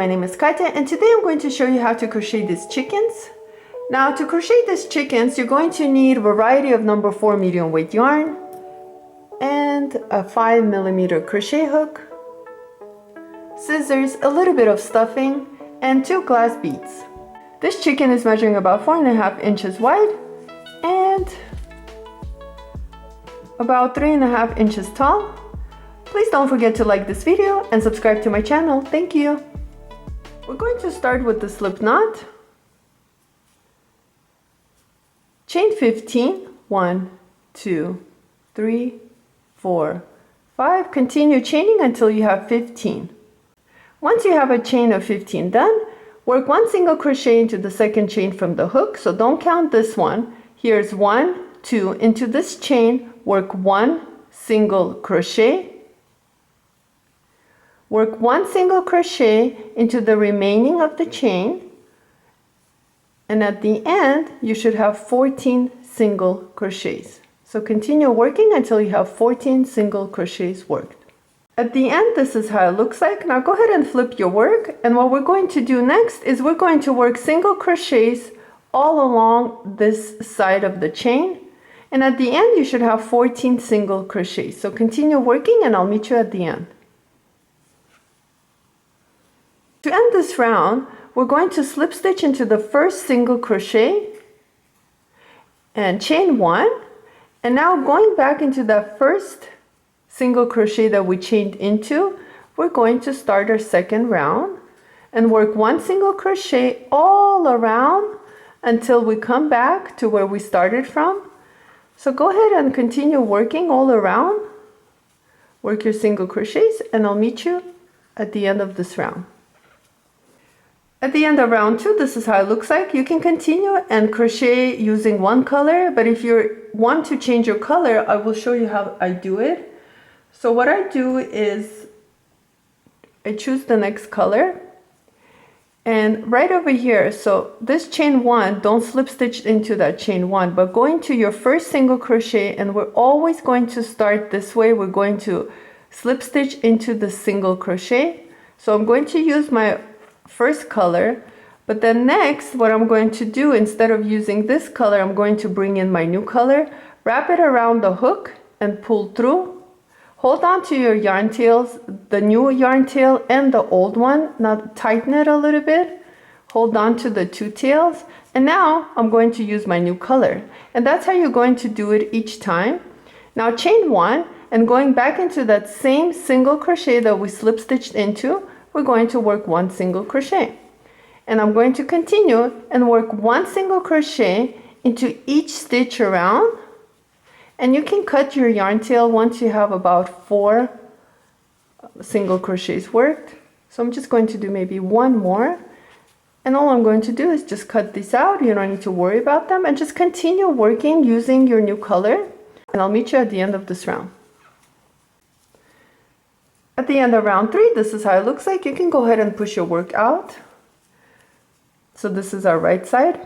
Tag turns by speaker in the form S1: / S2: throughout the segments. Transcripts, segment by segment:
S1: my name is Katya and today I'm going to show you how to crochet these chickens. Now to crochet these chickens you're going to need a variety of number 4 medium weight yarn and a 5mm crochet hook, scissors, a little bit of stuffing, and 2 glass beads. This chicken is measuring about 4.5 inches wide and about 3.5 inches tall. Please don't forget to like this video and subscribe to my channel. Thank you. We're going to start with the slip knot. Chain 15, 1, 2, 3, 4, 5. Continue chaining until you have 15. Once you have a chain of 15 done, work 1 single crochet into the second chain from the hook. So don't count this one. Here's 1, 2. Into this chain, work 1 single crochet. Work 1 single crochet into the remaining of the chain, and at the end you should have 14 single crochets. So continue working until you have 14 single crochets worked. At the end, this is how it looks like. Now go ahead and flip your work, and what we're going to do next is we're going to work single crochets all along this side of the chain, and at the end you should have 14 single crochets. So continue working and I'll meet you at the end. To end this round, we're going to slip stitch into the first single crochet and chain 1, and now going back into that first single crochet that we chained into, we're going to start our second round and work 1 single crochet all around until we come back to where we started from. So go ahead and continue working all around, work your single crochets, and I'll meet you at the end of this round. At the end of round 2, this is how it looks like. You can continue and crochet using one color, but if you want to change your color, I will show you how I do it. So what I do is I choose the next color, and right over here, so this chain 1, don't slip stitch into that chain 1, but go into your first single crochet, and we're always going to start this way. We're going to slip stitch into the single crochet. So I'm going to use my first color, but then next what I'm going to do, instead of using this color, I'm going to bring in my new color, wrap it around the hook and pull through. Hold on to your yarn tails, the new yarn tail and the old one. Now tighten it a little bit, hold on to the 2 tails, and now I'm going to use my new color, and that's how you're going to do it each time. Now chain 1, and going back into that same single crochet that we slip stitched into, we're going to work 1 single crochet, and I'm going to continue and work 1 single crochet into each stitch around, and you can cut your yarn tail once you have about 4 single crochets worked. So I'm just going to do maybe 1 more, and all I'm going to do is just cut these out. You don't need to worry about them, and just continue working using your new color, and I'll meet you at the end of this round. At the end of round 3, this is how it looks like. You can go ahead and push your work out. So this is our right side.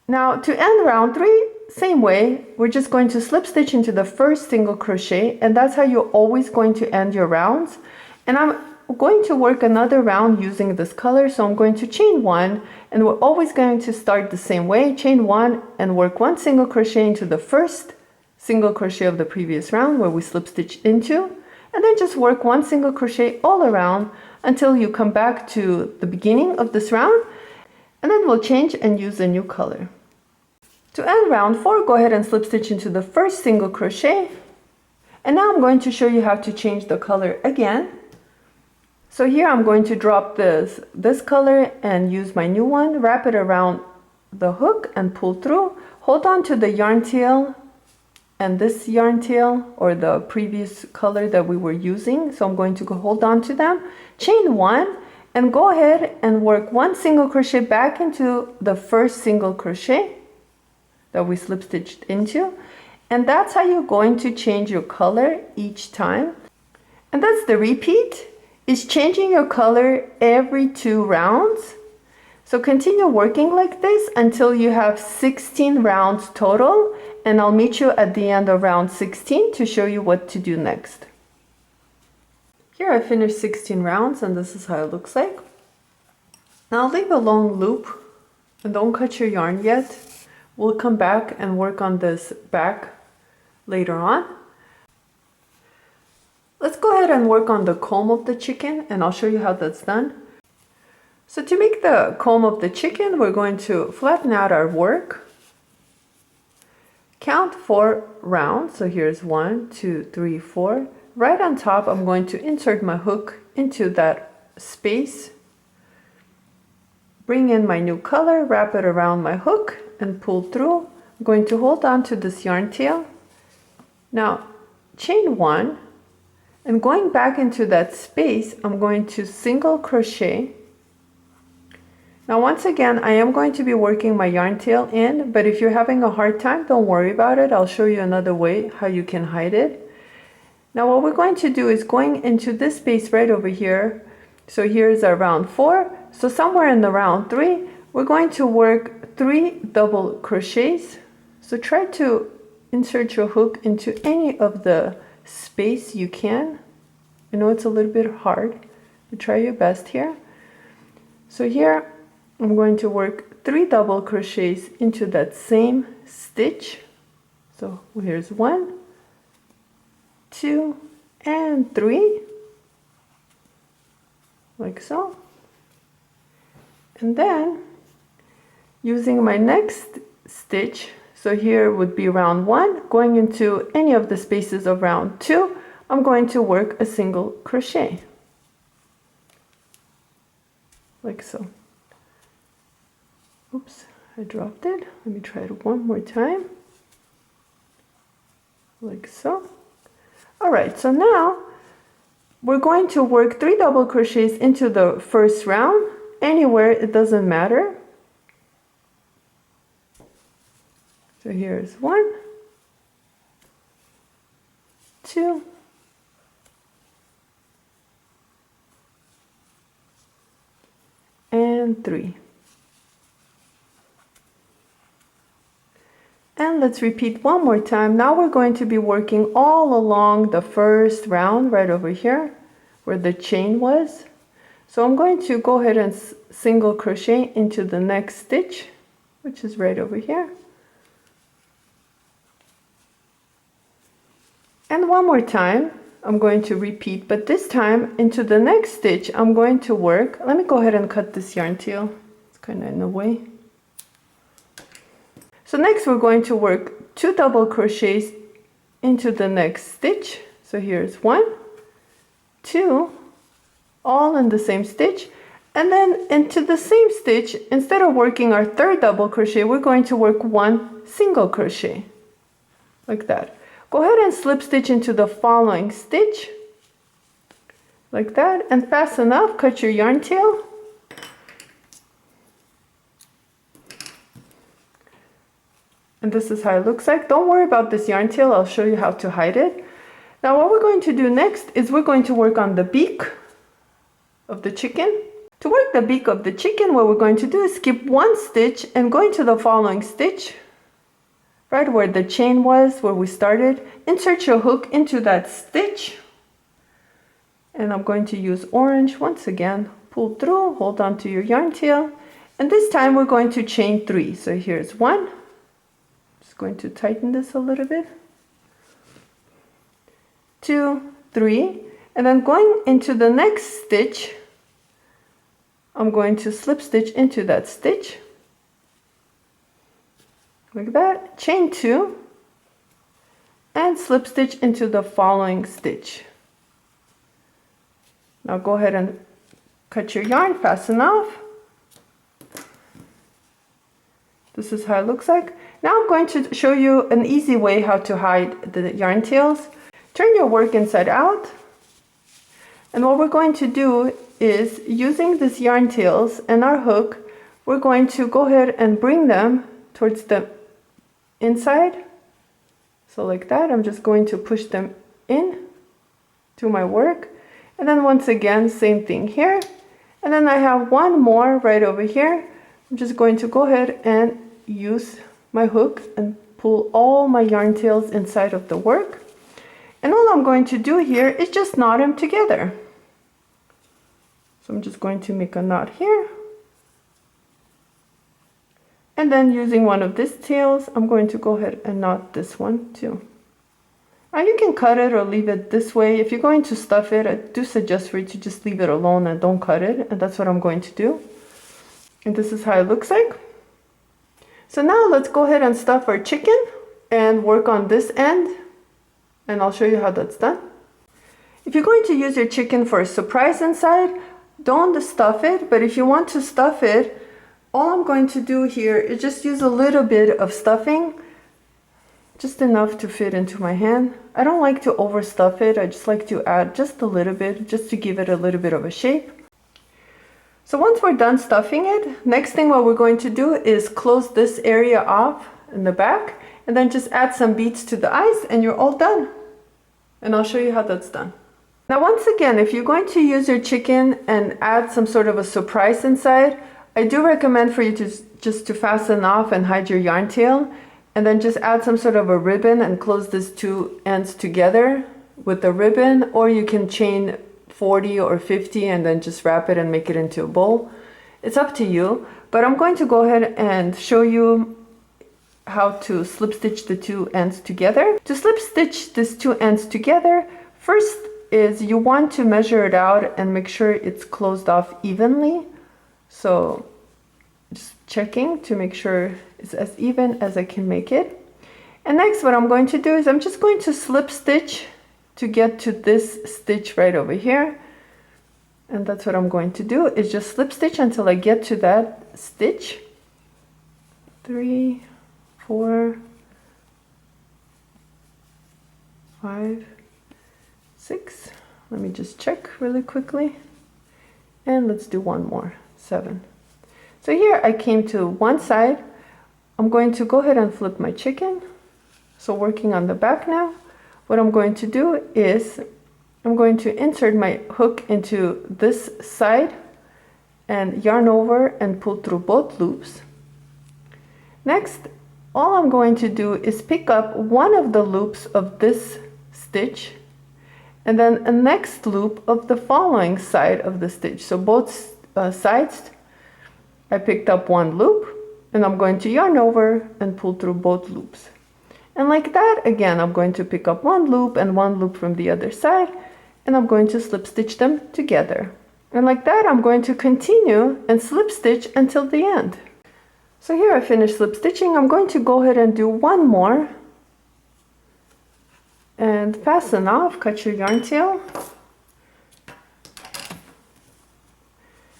S1: Now to end round 3, same way, we're just going to slip stitch into the first single crochet, and that's how you're always going to end your rounds. And I'm going to work another round using this color, so I'm going to chain 1, and we're always going to start the same way. Chain 1 and work 1 single crochet into the first single crochet of the previous round where we slip stitch into, and then just work 1 single crochet all around until you come back to the beginning of this round, and then we'll change and use a new color. To end round 4, go ahead and slip stitch into the first single crochet, and now I'm going to show you how to change the color again. So here I'm going to drop this color and use my new one, wrap it around the hook and pull through, hold on to the yarn tail and this yarn tail or the previous color that we were using. So I'm going to go hold on to them, chain 1, and go ahead and work 1 single crochet back into the first single crochet that we slip stitched into, and that's how you're going to change your color each time. And that's the repeat, is changing your color every 2 rounds. So continue working like this until you have 16 rounds total, and I'll meet you at the end of round 16 to show you what to do next. Here I finished 16 rounds, and this is how it looks like. Now leave a long loop and don't cut your yarn yet. We'll come back and work on this back later on. Let's go ahead and work on the comb of the chicken, and I'll show you how that's done. So to make the comb of the chicken, we're going to flatten out our work. Count 4 rounds. So here's 1, 2, 3, 4. Right on top, I'm going to insert my hook into that space. Bring in my new color, wrap it around my hook, and pull through. I'm going to hold on to this yarn tail. Now, chain 1, and going back into that space, I'm going to single crochet. Now once again, I am going to be working my yarn tail in, but if you're having a hard time, don't worry about it. I'll show you another way how you can hide it. Now what we're going to do is going into this space right over here. So here's our round 4. So somewhere in the round 3, we're going to work 3 double crochets. So try to insert your hook into any of the space you can. I know it's a little bit hard, but try your best here. So here I'm going to work 3 double crochets into that same stitch. So here's 1, 2, and 3, like so. And then using my next stitch, so here would be round 1, going into any of the spaces of round 2, I'm going to work a single crochet, like so. Oops, I dropped it. Let me try it one more time, like so. All right, so now we're going to work 3 double crochets into the first round, anywhere, it doesn't matter. So here's 1, 2, and 3. And let's repeat one more time. Now we're going to be working all along the first round right over here where the chain was. So I'm going to go ahead and single crochet into the next stitch, which is right over here. And one more time, I'm going to repeat, but this time into the next stitch, I'm going to work. Let me go ahead and cut this yarn tail. It's kind of in the way. So next we're going to work 2 double crochets into the next stitch. So here's 1, 2, all in the same stitch. And then into the same stitch, instead of working our 3rd double crochet, we're going to work 1 single crochet, like that. Go ahead and slip stitch into the following stitch, like that, and fast enough, cut your yarn tail. And this is how it looks like. Don't worry about this yarn tail, I'll show you how to hide it. Now what we're going to do next is we're going to work on the beak of the chicken. To work the beak of the chicken, what we're going to do is skip 1 stitch and go into the following stitch, right where the chain was, where we started. Insert your hook into that stitch. And I'm going to use orange once again. Pull through, hold on to your yarn tail. And this time we're going to chain 3. So here's 1. Just going to tighten this a little bit. 2, 3. And then going into the next stitch, I'm going to slip stitch into that stitch, like that, chain 2, and slip stitch into the following stitch. Now go ahead and cut your yarn fast enough. This is how it looks like. Now I'm going to show you an easy way how to hide the yarn tails. Turn your work inside out. And what we're going to do is, using this yarn tails and our hook, we're going to go ahead and bring them towards the inside. So like that, I'm just going to push them in to my work. And then once again, same thing here. And then I have one more right over here. I'm just going to go ahead and use my hook and pull all my yarn tails inside of the work. And all I'm going to do here is just knot them together. So I'm just going to make a knot here, And then using one of these tails, I'm going to go ahead and knot this one too. Now you can cut it or leave it this way. If you're going to stuff it, I do suggest for you to just leave it alone and don't cut it. And that's what I'm going to do. And this is how it looks like. So now let's go ahead and stuff our chicken and work on this end. And I'll show you how that's done. If you're going to use your chicken for a surprise inside, don't stuff it. But if you want to stuff it, all I'm going to do here is just use a little bit of stuffing. Just enough to fit into my hand. I don't like to overstuff it. I just like to add just a little bit, just to give it a little bit of a shape. So once we're done stuffing it, next thing what we're going to do is close this area off in the back, and then just add some beads to the eyes, and you're all done. And I'll show you how that's done. Now once again, if you're going to use your chicken and add some sort of a surprise inside, I do recommend for you to just to fasten off and hide your yarn tail. And then just add some sort of a ribbon and close these two ends together with the ribbon, or you can chain 40 or 50 and then just wrap it and make it into a bowl. It's up to you, but I'm going to go ahead and show you how to slip stitch the two ends together. To slip stitch these two ends together, first is you want to measure it out and make sure it's closed off evenly. So just checking to make sure it's as even as I can make it. And next what I'm going to do is I'm just going to slip stitch to get to this stitch right over here. And that's what I'm going to do, is just slip stitch until I get to that stitch. 3, 4, 5, 6. Let me just check really quickly. And let's do one more, 7. So here I came to one side. I'm going to go ahead and flip my chicken. So working on the back now, what I'm going to do is I'm going to insert my hook into this side and yarn over and pull through both loops. Next, all I'm going to do is pick up one of the loops of this stitch and then a next loop of the following side of the stitch. So both sides, I picked up one loop, and I'm going to yarn over and pull through both loops. And like that, again, I'm going to pick up one loop and one loop from the other side, and I'm going to slip stitch them together. And like that, I'm going to continue and slip stitch until the end. So here I finished slip stitching. I'm going to go ahead and do one more and fasten off, cut your yarn tail.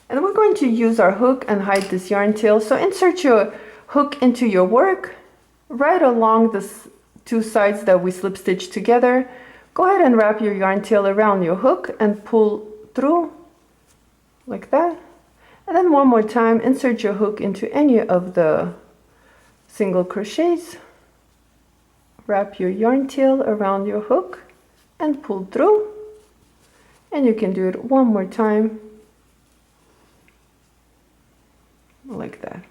S1: And we're going to use our hook and hide this yarn tail. So insert your hook into your work right along the two sides that we slip stitch together. Go ahead and wrap your yarn tail around your hook and pull through like that. And then one more time, insert your hook into any of the single crochets. Wrap your yarn tail around your hook and pull through. And you can do it one more time. Like that.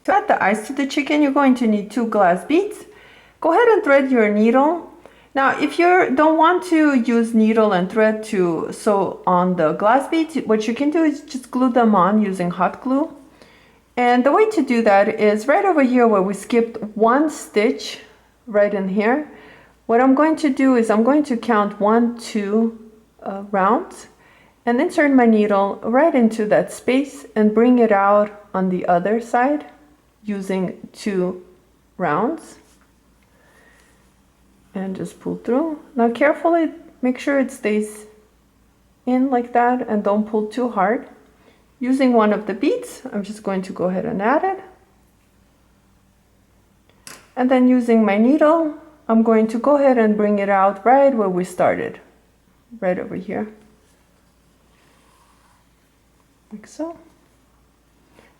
S1: To add the eyes to the chicken, you're going to need 2 glass beads. Go ahead and thread your needle. Now, if you don't want to use needle and thread to sew on the glass beads, what you can do is just glue them on using hot glue. And the way to do that is right over here where we skipped one stitch, right in here. What I'm going to do is I'm going to count 1, 2 rounds and insert my needle right into that space and bring it out on the other side using 2 rounds. And just pull through. Now carefully make sure it stays in like that and don't pull too hard. Using one of the beads, I'm just going to go ahead and add it. And then using my needle, I'm going to go ahead and bring it out right where we started, right over here. Like so.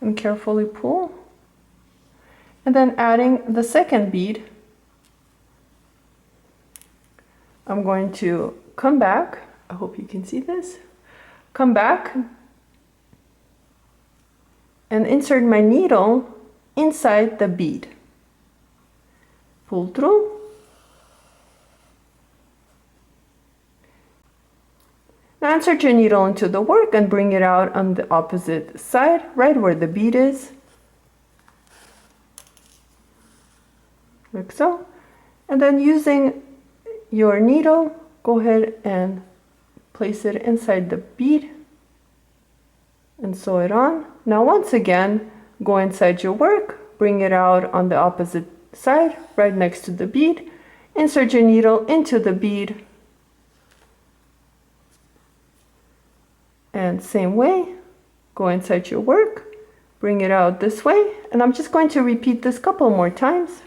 S1: And carefully pull. And then adding the second bead, I'm going to come back. I hope you can see this. Come back and insert my needle inside the bead. Pull through. Now insert your needle into the work and bring it out on the opposite side, right where the bead is. like so. And then using your needle, go ahead and place it inside the bead and sew it on. Now once again, go inside your work, bring it out on the opposite side, right next to the bead. Insert your needle into the bead. And same way, go inside your work, bring it out this way. And I'm just going to repeat this couple more times.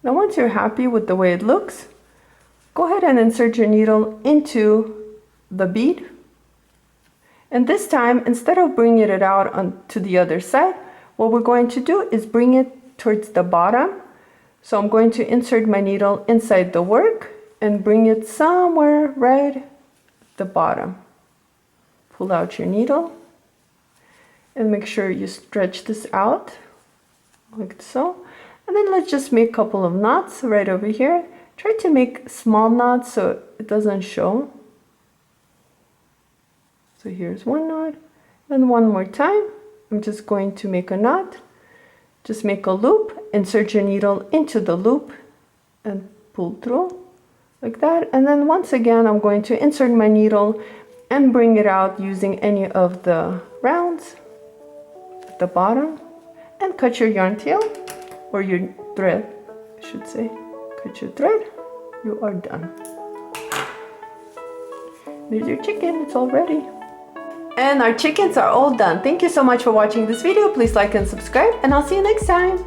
S1: Now once you're happy with the way it looks, go ahead and insert your needle into the bead. And this time, instead of bringing it out onto the other side, what we're going to do is bring it towards the bottom. So I'm going to insert my needle inside the work and bring it somewhere right at the bottom. Pull out your needle and make sure you stretch this out like so. And then let's just make a couple of knots right over here. Try to make small knots so it doesn't show. So here's one knot, and one more time. I'm just going to make a knot. Just make a loop, insert your needle into the loop and pull through like that. And then once again, I'm going to insert my needle and bring it out using any of the rounds at the bottom and cut your yarn tail, or your thread, I should say. Cut your thread, you are done. There's your chicken, it's all ready. And our chickens are all done. Thank you so much for watching this video. Please like and subscribe, and I'll see you next time.